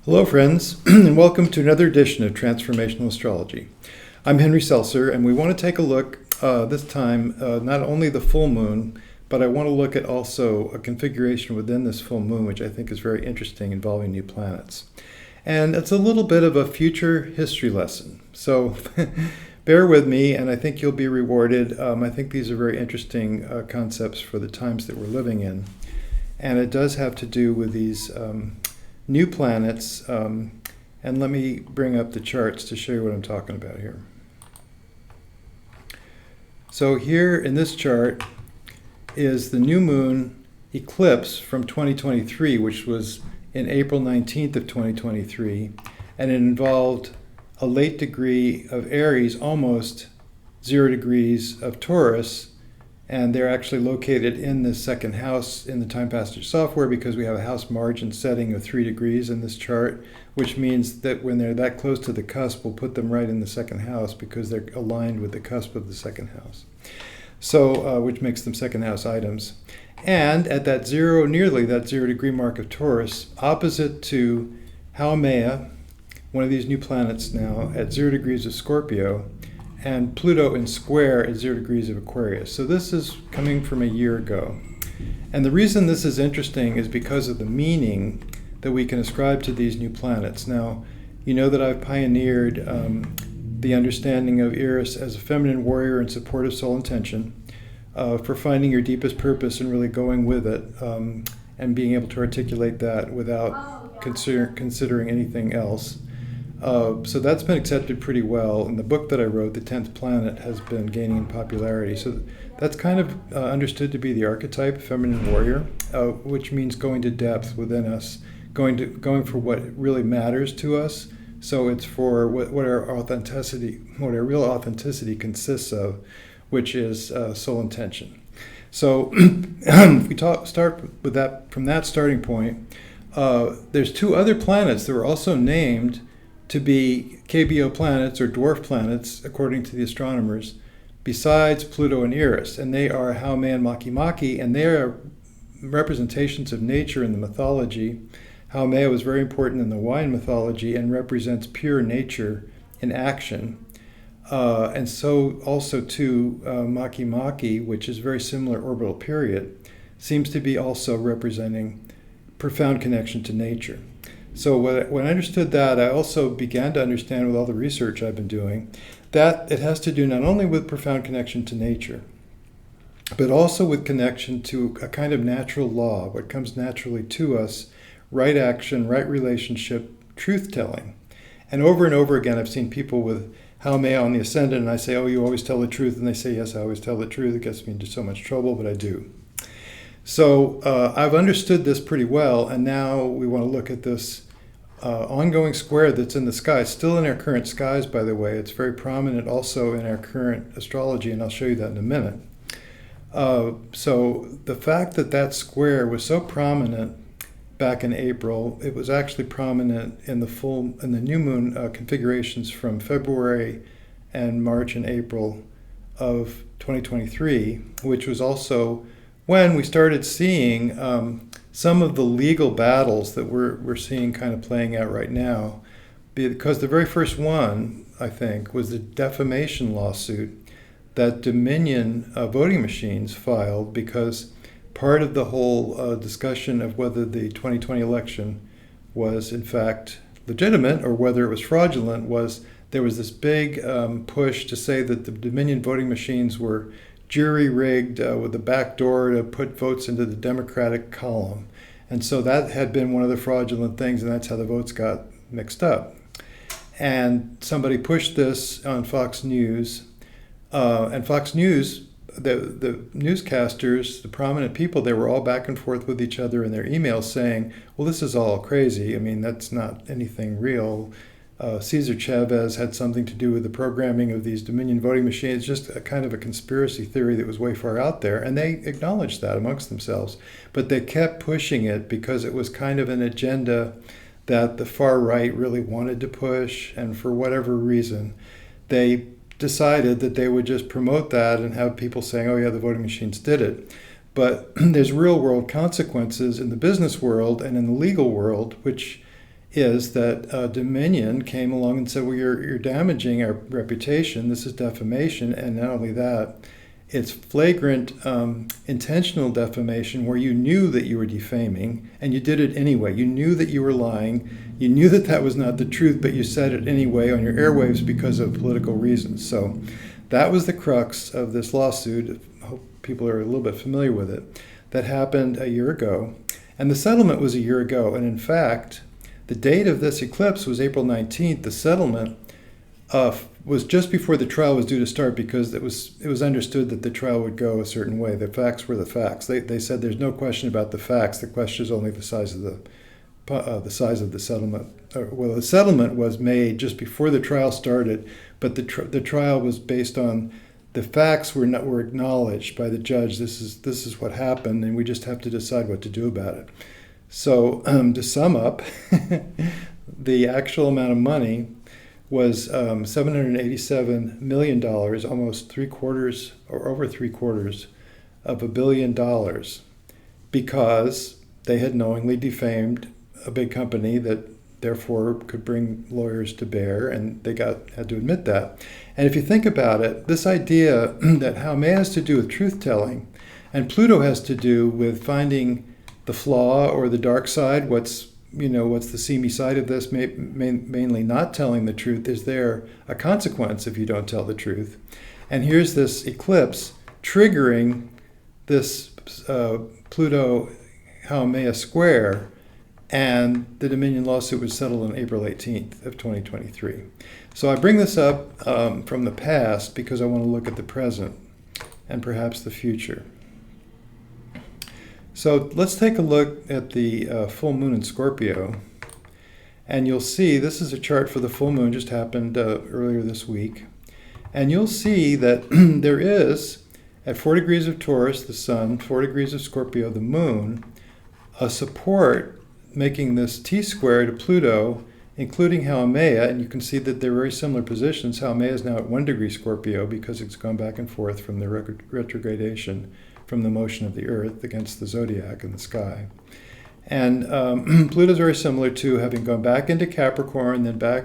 Hello, friends, and welcome to another edition of Transformational Astrology. I'm Henry Seltzer, and we want to take a look this time not only the full moon, but I want to look at also a configuration within this full moon, which I think is very interesting, involving new planets. And it's a little bit of a future history lesson. So bear with me, and I think you'll be rewarded. I think these are very interesting concepts for the times that we're living in. And it does have to do with these new planets, and let me bring up the charts to show you what I'm talking about here. So here in this chart is the new moon eclipse from 2023, which was in April 19th of 2023, and it involved a late degree of Aries, almost 0 degrees of Taurus, and they're actually located in the second house in the time passage software because we have a house margin setting of 3 degrees in this chart, which means that when they're that close to the cusp, we'll put them right in the second house because they're aligned with the cusp of the second house. So, which makes them second house items. And at that nearly that 0 degree mark of Taurus, opposite to Haumea, one of these new planets now, at 0 degrees of Scorpio, and Pluto in square at 0 degrees of Aquarius. So this is coming from a year ago. And the reason this is interesting is because of the meaning that we can ascribe to these new planets. Now, you know that I've pioneered the understanding of Eris as a feminine warrior and supportive soul intention for finding your deepest purpose and really going with it and being able to articulate that without considering anything else. So that's been accepted pretty well. In the book that I wrote, The 10th Planet, has been gaining in popularity. So that's kind of understood to be the archetype, feminine warrior, which means going to depth within us, going for what really matters to us. So it's for what our real authenticity consists of, which is soul intention. So if we start with that from that starting point, there's two other planets that were also named to be KBO planets or dwarf planets, according to the astronomers, besides Pluto and Eris. And they are Haumea and Makemake, and they are representations of nature in the mythology. Haumea was very important in the Hawaiian mythology and represents pure nature in action. And so also too, Makemake, which is very similar orbital period, seems to be also representing profound connection to nature. So when I understood that, I also began to understand with all the research I've been doing that it has to do not only with profound connection to nature, but also with connection to a kind of natural law, what comes naturally to us, right action, right relationship, truth-telling. And over again, I've seen people with Haumea on the ascendant, and I say, oh, you always tell the truth? And they say, yes, I always tell the truth. It gets me into so much trouble, but I do. So I've understood this pretty well, and now we want to look at this ongoing square that's in the sky, still in our current skies, by the way. It's very prominent also in our current astrology, and I'll show you that in a minute. So the fact that that square was so prominent back in April, it was actually prominent in the new moon configurations from February and March and April of 2023, which was also when we started seeing some of the legal battles that we're seeing kind of playing out right now. Because the very first one, I think, was the defamation lawsuit that Dominion voting machines filed, because part of the whole discussion of whether the 2020 election was in fact legitimate or whether it was fraudulent was there was this big push to say that the Dominion voting machines were jury-rigged with a back door to put votes into the Democratic column. And so that had been one of the fraudulent things, and that's how the votes got mixed up. And somebody pushed this on Fox News, and Fox News, the newscasters, the prominent people, they were all back and forth with each other in their emails saying, well, this is all crazy. I mean, that's not anything real. Cesar Chavez had something to do with the programming of these Dominion voting machines, just a kind of a conspiracy theory that was way far out there. And they acknowledged that amongst themselves. But they kept pushing it because it was kind of an agenda that the far right really wanted to push. And for whatever reason, they decided that they would just promote that and have people saying, oh yeah, the voting machines did it. But there's real world consequences in the business world and in the legal world, which is that Dominion came along and said, well, you're damaging our reputation. This is defamation. And not only that, it's flagrant intentional defamation where you knew that you were defaming and you did it anyway. You knew that you were lying. You knew that that was not the truth, but you said it anyway on your airwaves because of political reasons. So that was the crux of this lawsuit. I hope people are a little bit familiar with it. That happened a year ago. And the settlement was a year ago. And in fact, the date of this eclipse was April 19th. The settlement was just before the trial was due to start because it was understood that the trial would go a certain way. The facts were the facts. They said there's no question about the facts. The question is only the size of the settlement. Well, the settlement was made just before the trial started, but the trial was based on the facts were acknowledged by the judge. This is what happened, and we just have to decide what to do about it. So to sum up, the actual amount of money was $787 million, almost three-quarters or over three-quarters of $1 billion, because they had knowingly defamed a big company that therefore could bring lawyers to bear, and they had to admit that. And if you think about it, this idea that Haumea has to do with truth-telling, and Pluto has to do with finding the flaw or the dark side, what's the seamy side of this, mainly not telling the truth. Is there a consequence if you don't tell the truth? And here's this eclipse triggering this Pluto-Haumea square, and the Dominion lawsuit was settled on April 18th of 2023. So I bring this up from the past because I want to look at the present and perhaps the future. So let's take a look at the full moon in Scorpio. And you'll see, this is a chart for the full moon, just happened earlier this week. And you'll see that there is, at 4 degrees of Taurus, the sun, 4 degrees of Scorpio, the moon, a support making this T-square to Pluto, including Haumea. And you can see that they're very similar positions. Haumea is now at 1 degree Scorpio because it's gone back and forth from the retrogradation from the motion of the Earth against the zodiac in the sky. And Pluto's very similar to having gone back into Capricorn, then back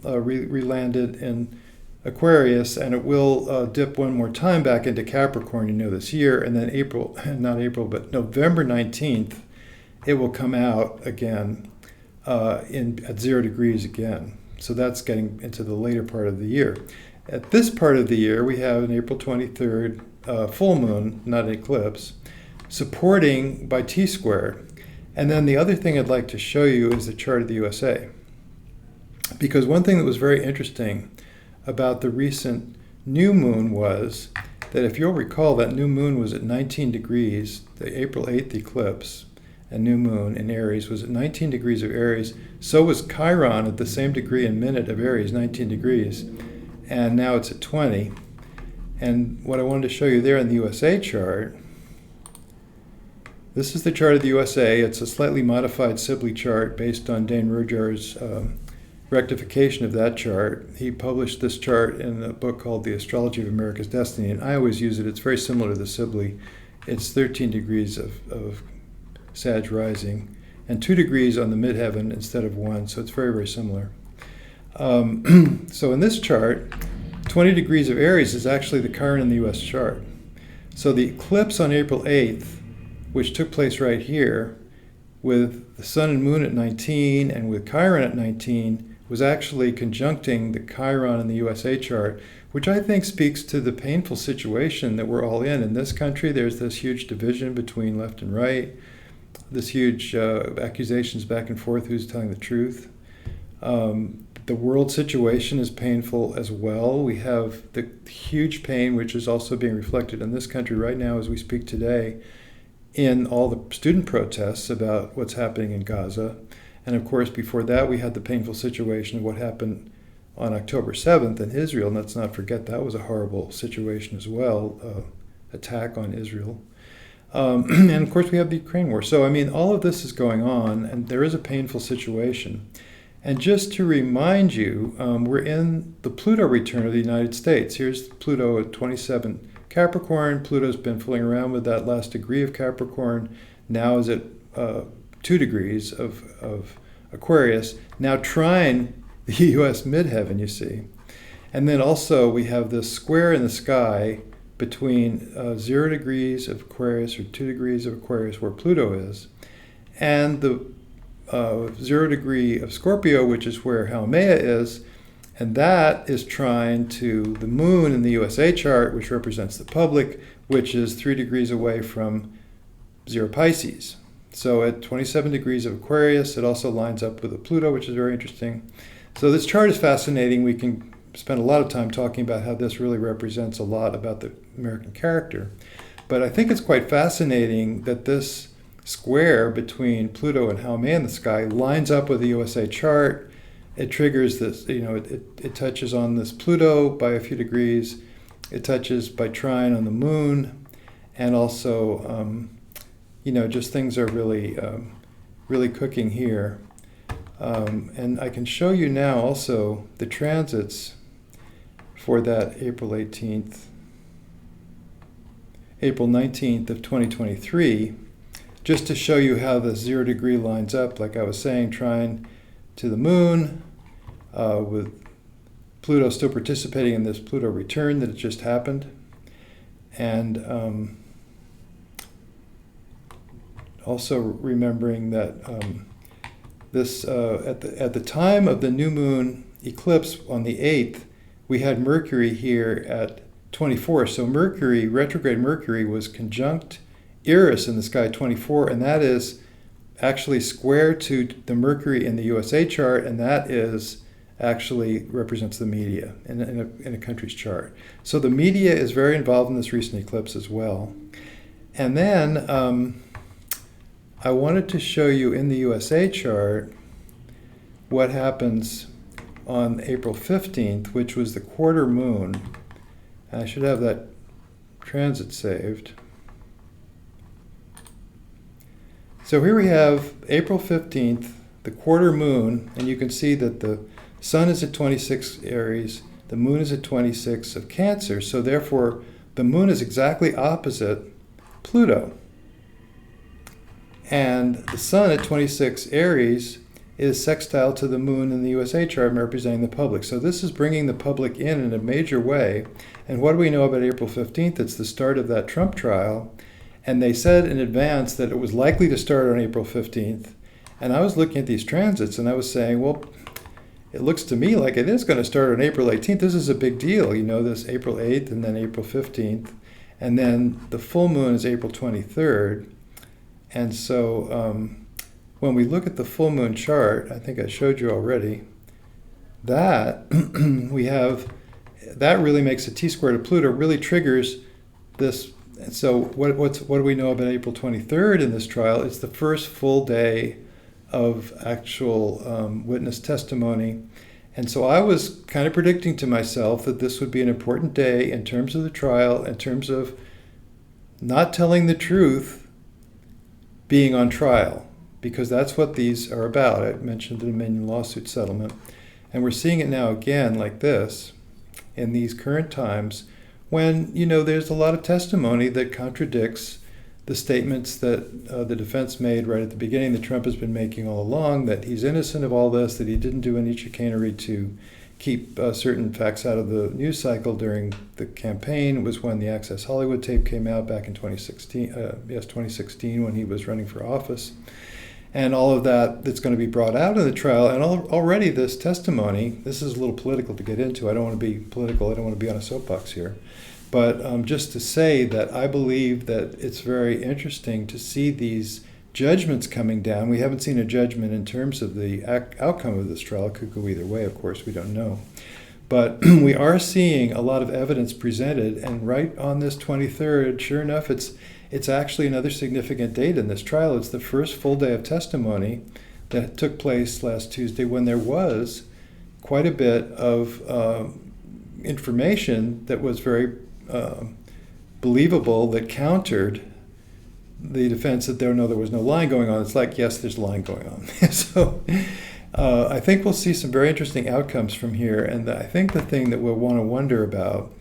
re-landed in Aquarius, and it will dip one more time back into Capricorn, this year, and then November 19th, it will come out again at 0 degrees again. So that's getting into the later part of the year. At this part of the year, we have an April 23rd full moon, not an eclipse, supporting by T-square. And then the other thing I'd like to show you is the chart of the USA. Because one thing that was very interesting about the recent new moon was that if you'll recall, that new moon was at 19 degrees, the April 8th eclipse, and new moon in Aries was at 19 degrees of Aries. So was Chiron at the same degree and minute of Aries, 19 degrees. And now it's at 20. And what I wanted to show you there in the USA chart, this is the chart of the USA. It's a slightly modified Sibley chart based on Dane Rujar's rectification of that chart. He published this chart in a book called The Astrology of America's Destiny, and I always use it. It's very similar to the Sibley. It's 13 degrees of Sag rising and 2 degrees on the midheaven instead of 1, so it's very, very similar. So in this chart, 20 degrees of Aries is actually the Chiron in the US chart. So the eclipse on April 8th, which took place right here, with the sun and moon at 19 and with Chiron at 19, was actually conjuncting the Chiron in the USA chart, which I think speaks to the painful situation that we're all in. In this country, there's this huge division between left and right, this huge accusations back and forth, who's telling the truth. The world situation is painful as well. We have the huge pain, which is also being reflected in this country right now as we speak today, in all the student protests about what's happening in Gaza. And of course, before that, we had the painful situation of what happened on October 7th in Israel. And let's not forget that was a horrible situation as well, attack on Israel. And of course, we have the Ukraine war. So, all of this is going on, and there is a painful situation. And just to remind you, we're in the Pluto return of the United States. Here's Pluto at 27 Capricorn. Pluto's been fooling around with that last degree of Capricorn. Now is at 2 degrees of Aquarius, now trine the U.S. midheaven, you see. And then also we have this square in the sky between 0 degrees of Aquarius or 2 degrees of Aquarius, where Pluto is, and the 0 degree of Scorpio, which is where Haumea is, and that is trine to the moon in the USA chart, which represents the public, which is 3 degrees away from 0 Pisces. So at 27 degrees of Aquarius, it also lines up with the Pluto, which is very interesting. So this chart is fascinating. We can spend a lot of time talking about how this really represents a lot about the American character. But I think it's quite fascinating that this square between Pluto and Haumea in the sky lines up with the USA chart. It triggers this, it touches on this Pluto by a few degrees. It touches by trine on the moon. And also, just things are really, really cooking here. And I can show you now also the transits for that April 19th of 2023, just to show you how the 0 degree lines up, like I was saying, trine to the moon, with Pluto still participating in this Pluto return that had just happened. And also remembering that this at the time of the new moon eclipse on the 8th, we had Mercury here at 24. So Mercury, retrograde Mercury, was conjunct Eris in the sky at 24, and that is actually square to the Mercury in the USA chart, and that is actually represents the media in a country's chart. So the media is very involved in this recent eclipse as well. And then I wanted to show you in the USA chart what happens on April 15th, which was the quarter moon. I should have that transit saved. So here we have April 15th, the quarter moon, and you can see that the sun is at 26 Aries, the moon is at 26 of Cancer, so therefore the moon is exactly opposite Pluto. And the sun at 26 Aries is sextile to the moon in the USA chart, representing the public. So this is bringing the public in a major way. And what do we know about April 15th? It's the start of that Trump trial. And they said in advance that it was likely to start on April 15th. And I was looking at these transits and I was saying, well, it looks to me like it is going to start on April 18th. This is a big deal, this April 8th and then April 15th. And then the full moon is April 23rd. And so when we look at the full moon chart, I think I showed you already, that we have, that really makes a T-square to Pluto, really triggers this. So what do we know about April 23rd in this trial? It's the first full day of actual witness testimony. And so I was kind of predicting to myself that this would be an important day in terms of the trial, in terms of not telling the truth being on trial, because that's what these are about. I mentioned the Dominion lawsuit settlement. And we're seeing it now again like this in these current times when, there's a lot of testimony that contradicts the statements that the defense made right at the beginning that Trump has been making all along, that he's innocent of all this, that he didn't do any chicanery to keep certain facts out of the news cycle during the campaign. It was when the Access Hollywood tape came out back in 2016 when he was running for office. And all of that's going to be brought out in the trial. And already this testimony, this is a little political to get into. I don't want to be political. I don't want to be on a soapbox here. But just to say that I believe that it's very interesting to see these judgments coming down. We haven't seen a judgment in terms of the outcome of this trial. It could go either way, of course, we don't know. But we are seeing a lot of evidence presented, and right on this 23rd, sure enough, it's actually another significant date in this trial. It's the first full day of testimony that took place last Tuesday when there was quite a bit of information that was very believable that countered the defense that there was no lying going on. It's like, yes, there's lying going on. So I think we'll see some very interesting outcomes from here. And I think the thing that we'll want to wonder about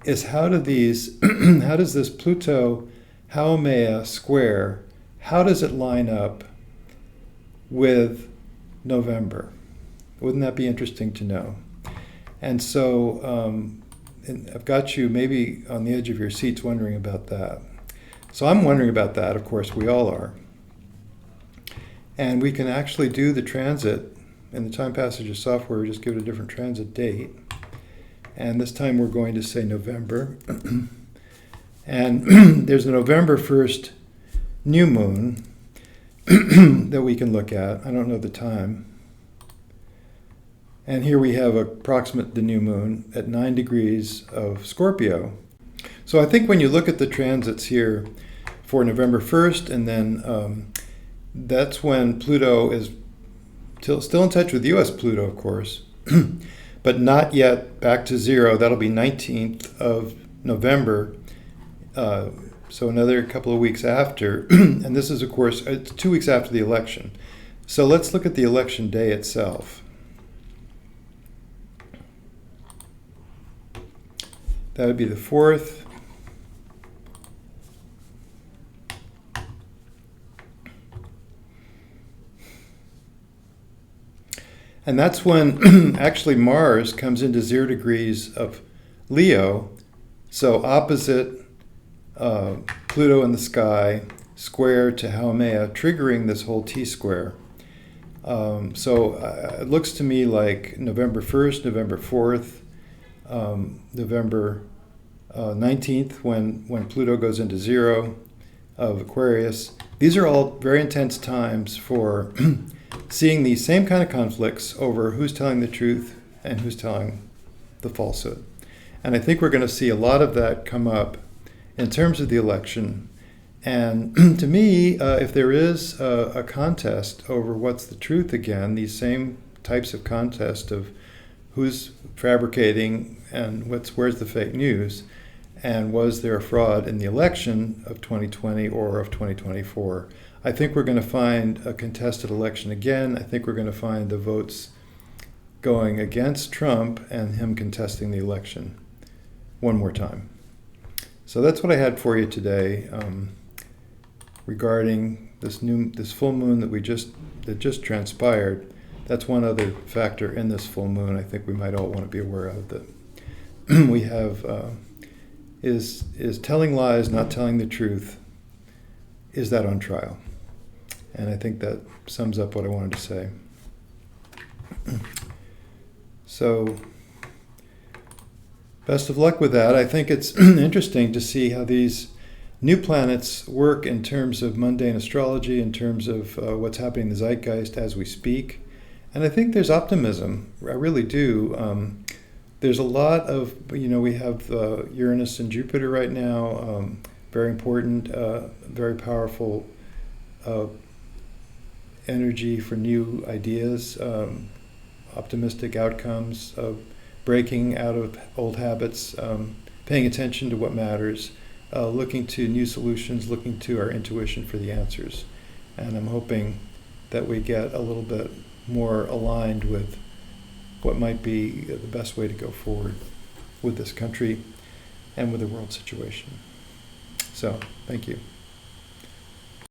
is how does this Pluto Haumea square, how does it line up with November. Wouldn't that be interesting to know? And so and I've got you maybe on the edge of your seats wondering about that. So I'm wondering about that, of course, we all are. And we can actually do the transit in the time passage of software, we just give it a different transit date. And this time we're going to say November. And there's a November 1st new moon that we can look at. I don't know the time. And here we have approximate the new moon at 9 degrees of Scorpio. So I think when you look at the transits here for November 1st, and then that's when Pluto is still in touch with US Pluto, of course, but not yet back to zero. That'll be 19th of November, so another couple of weeks after. And this is, of course, it's 2 weeks after the election. So let's look at the election day itself. That would be the 4th. And that's when actually Mars comes into 0 degrees of Leo, so opposite Pluto in the sky, square to Haumea, triggering this whole T-square. So it looks to me like November 1st, November 4th, November 19th, when Pluto goes into 0 of Aquarius. These are all very intense times for seeing these same kind of conflicts over who's telling the truth and who's telling the falsehood. And I think we're going to see a lot of that come up in terms of the election. And to me, if there is a contest over what's the truth again, these same types of contest of who's fabricating and where's the fake news, and was there a fraud in the election of 2020 or of 2024, I think we're going to find a contested election again. I think we're going to find the votes going against Trump and him contesting the election one more time. So that's what I had for you today regarding this full moon that just transpired. That's one other factor in this full moon I think we might all want to be aware of, that we have is telling lies, not telling the truth. Is that on trial? And I think that sums up what I wanted to say. So, best of luck with that. I think it's interesting to see how these new planets work in terms of mundane astrology, in terms of what's happening in the zeitgeist as we speak. And I think there's optimism. I really do. There's a lot of, we have Uranus and Jupiter right now, very important, very powerful energy for new ideas, optimistic outcomes, breaking out of old habits, paying attention to what matters, looking to new solutions, looking to our intuition for the answers. And I'm hoping that we get a little bit more aligned with what might be the best way to go forward with this country and with the world situation. So, thank you.